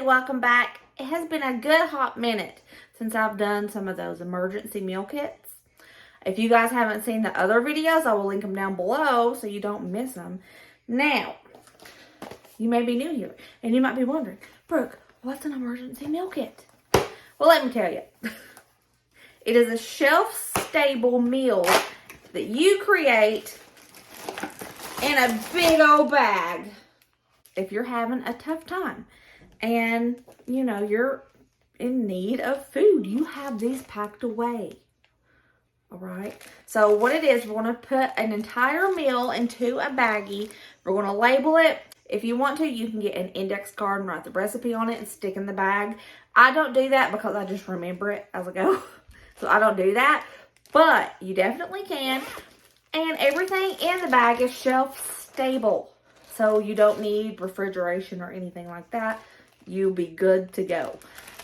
welcome back. It has been a good hot minute since I've done some of those emergency meal kits. If you guys haven't seen the other videos, I will link them down below so you don't miss them. Now, you may be new here and you might be wondering, Brooke, what's an emergency meal kit? Well, let me tell you. It is a shelf-stable meal that you create in a big old bag if you're having a tough time and, you know, you're in need of food. You have these packed away. All right. So what it is, we're going to put an entire meal into a baggie. We're going to label it. If you want to, you can get an index card and write the recipe on it and stick in the bag. I don't do that because I just remember it as I go. So I don't do that. But you definitely can. And everything in the bag is shelf stable. So you don't need refrigeration or anything like that. You'll be good to go.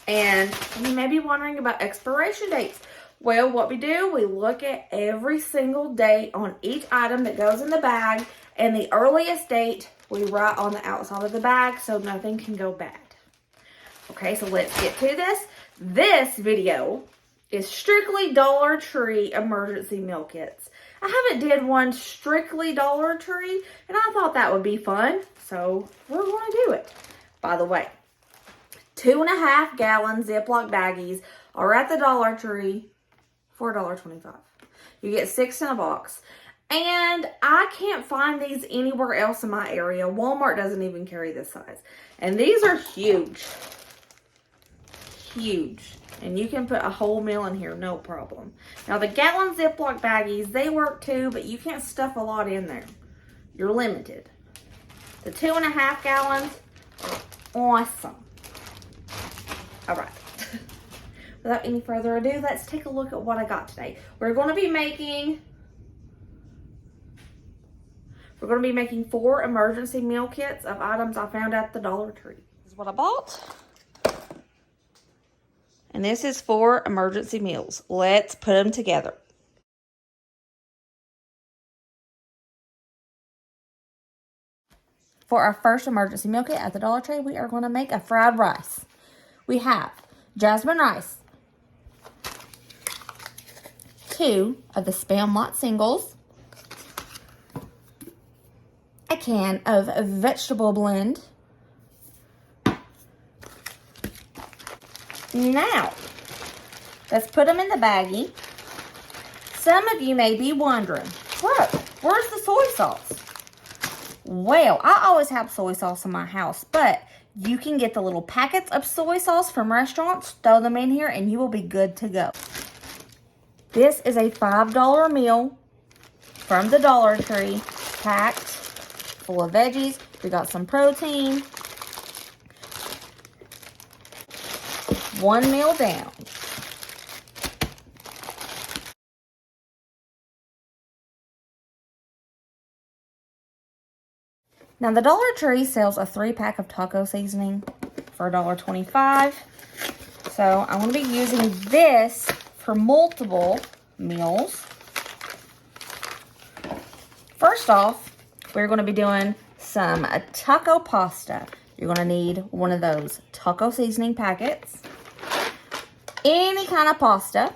And you may be wondering about expiration dates. Well, what we do, we look at every single date on each item that goes in the bag. And the earliest date we write on the outside of the bag so nothing can go bad. Okay, so let's get to this. This video is strictly Dollar Tree emergency meal kits. I haven't did one strictly Dollar Tree, and I thought that would be fun, so we're going to do it. By the way, 2.5 gallon Ziploc baggies are at the Dollar Tree for $1.25. You get 6 in a box, and I can't find these anywhere else in my area. Walmart doesn't even carry this size, and these are huge. Huge. And you can put a whole meal in here, no problem. Now, the gallon Ziploc baggies, they work too, but you can't stuff a lot in there. You're limited. The 2.5 gallons are awesome. All right. Without any further ado, let's take a look at what I got today. We're going to be making 4 emergency meal kits of items I found at the Dollar Tree. This is what I bought. And this is 4 emergency meals. Let's put them together. For our first emergency meal kit at the Dollar Tree, we are going to make a fried rice. We have jasmine rice, 2 of the Spam Lot singles, a can of vegetable blend. Now, let's put them in the baggie. Some of you may be wondering, Brooke, where's the soy sauce? Well, I always have soy sauce in my house, but you can get the little packets of soy sauce from restaurants, throw them in here, and you will be good to go. This is a $5 meal from the Dollar Tree, packed full of veggies. We got some protein. 1 meal down. Now, the Dollar Tree sells a 3-pack of taco seasoning for $1.25. So, I'm going to be using this for multiple meals. First off, we're going to be doing some taco pasta. You're going to need one of those taco seasoning packets. Any kind of pasta.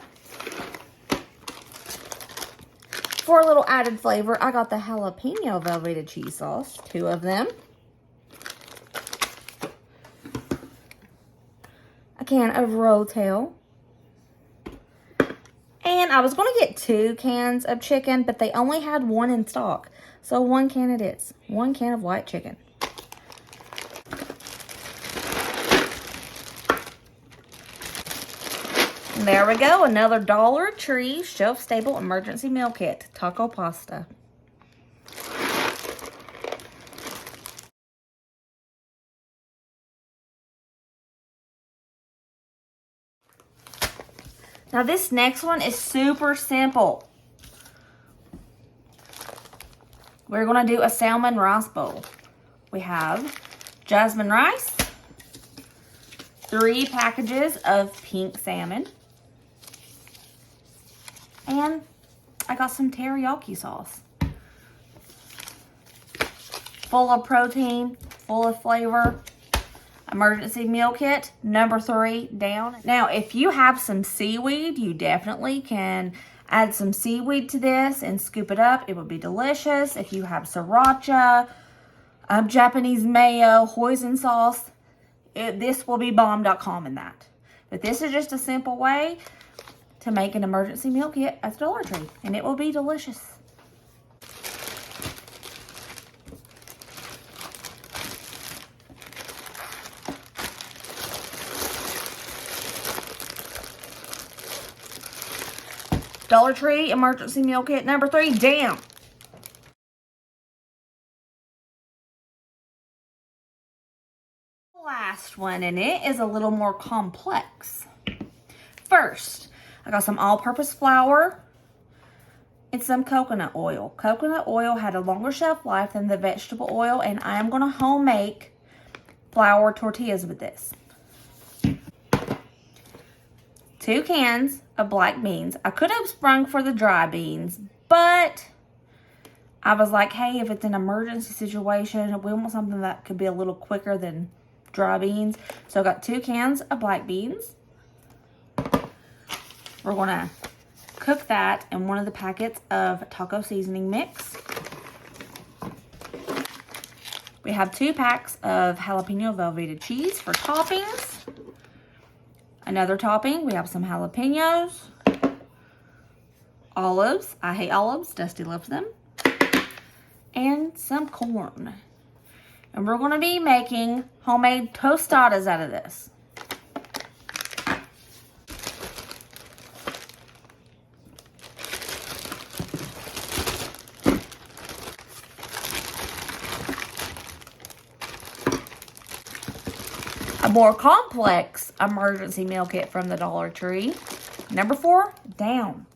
For a little added flavor, I got the jalapeno Velveeta cheese sauce, 2 of them. A can of Rotel. And I was going to get 2 cans of chicken, but they only had 1 in stock. So 1 can it is. 1 can of white chicken. There we go, another Dollar Tree shelf-stable emergency meal kit, taco pasta. Now this next one is super simple. We're gonna do a salmon rice bowl. We have jasmine rice, 3 packages of pink salmon, and I got some teriyaki sauce. Full of protein, full of flavor. emergency meal kit, number 3 down. Now, if you have some seaweed, you definitely can add some seaweed to this and scoop it up. It would be delicious. If you have sriracha, Japanese mayo, hoisin sauce, this will be bomb.com in that. But this is just a simple way to make an emergency meal kit at Dollar Tree, and it will be delicious. Dollar Tree emergency meal kit number 3 down. Last one, and it is a little more complex. First, I got some all-purpose flour and some coconut oil. Coconut oil had a longer shelf life than the vegetable oil, and I am going to home make flour tortillas with this. 2 cans of black beans. I could have sprung for the dry beans, but I was like, hey, if it's an emergency situation, we want something that could be a little quicker than dry beans. So I got 2 cans of black beans. We're going to cook that in one of the packets of taco seasoning mix. We have 2 packs of jalapeno Velveeta cheese for toppings. Another topping, we have some jalapenos, olives. I hate olives. Dusty loves them. And some corn. And we're going to be making homemade tostadas out of this. A more complex emergency meal kit from the Dollar Tree. Number 4, down.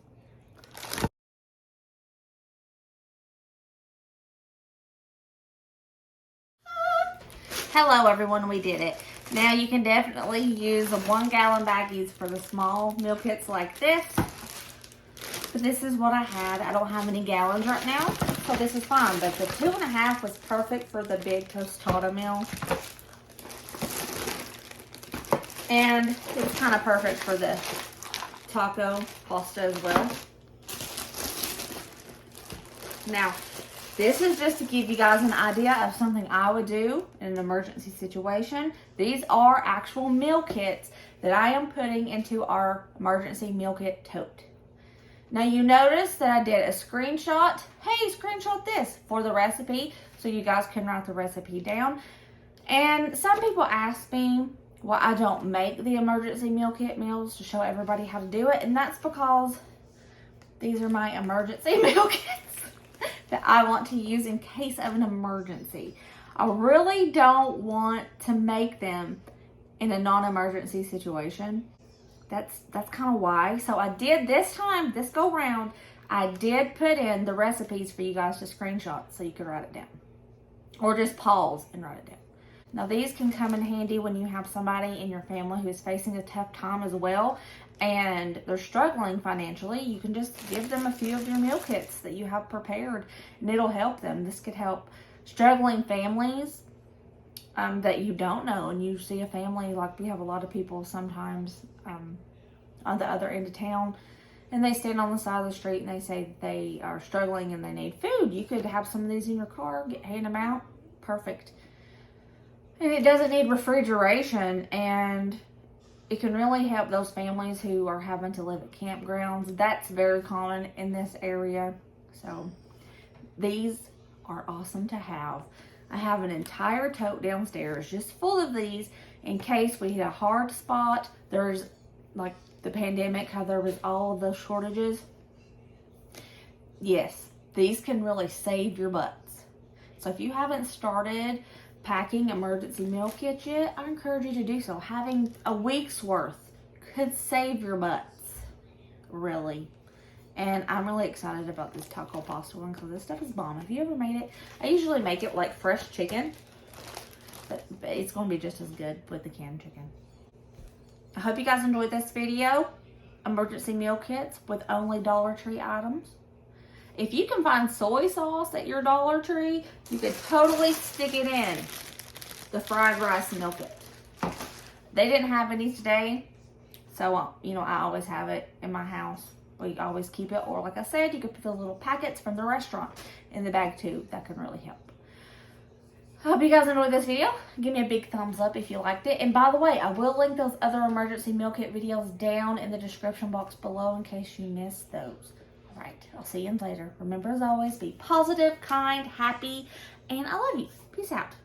Hello everyone, we did it. Now you can definitely use the 1 gallon baggies for the small meal kits like this. But this is what I had. I don't have any gallons right now, so this is fine. But the 2.5 was perfect for the big tostada meal. And it's kind of perfect for the taco pasta as well. Now, this is just to give you guys an idea of something I would do in an emergency situation. These are actual meal kits that I am putting into our emergency meal kit tote. Now you notice that I did a screenshot. Hey, screenshot this for the recipe so you guys can write the recipe down. And some people ask me why I don't make the emergency meal kit meals to show everybody how to do it. And that's because these are my emergency meal kits that I want to use in case of an emergency. I really don't want to make them in a non-emergency situation. That's kind of why. So I did this time, this go round, I did put in the recipes for you guys to screenshot so you could write it down. Or just pause and write it down. Now these can come in handy when you have somebody in your family who's facing a tough time as well and they're struggling financially. You can just give them a few of your meal kits that you have prepared and it'll help them. This could help struggling families that you don't know, and you see a family, like we have a lot of people sometimes on the other end of town, and they stand on the side of the street and they say they are struggling and they need food. You could have some of these in your car, hand them out, perfect. And it doesn't need refrigeration, and it can really help those families who are having to live at campgrounds. That's very common in this area. So these are awesome to have. I have an entire tote downstairs just full of these in case we hit a hard spot. There's like the pandemic, how there was all of those shortages. Yes, these can really save your butts. So if you haven't started packing emergency meal kits yet, I encourage you to do so. Having a week's worth could save your butts, really. And I'm really excited about this taco pasta one because this stuff is bomb. Have you ever made it? I usually make it like fresh chicken, but it's going to be just as good with the canned chicken. I hope you guys enjoyed this video. Emergency meal kits with only Dollar Tree items. If you can find soy sauce at your Dollar Tree, you could totally stick it in the fried rice meal kit. They didn't have any today. So, you know, I always have it in my house. We always keep it. Or like I said, you could put those little packets from the restaurant in the bag too. That can really help. I hope you guys enjoyed this video. Give me a big thumbs up if you liked it. And by the way, I will link those other emergency meal kit videos down in the description box below in case you missed those. All right, I'll see you later. Remember, as always, be positive, kind, happy, and I love you. Peace out.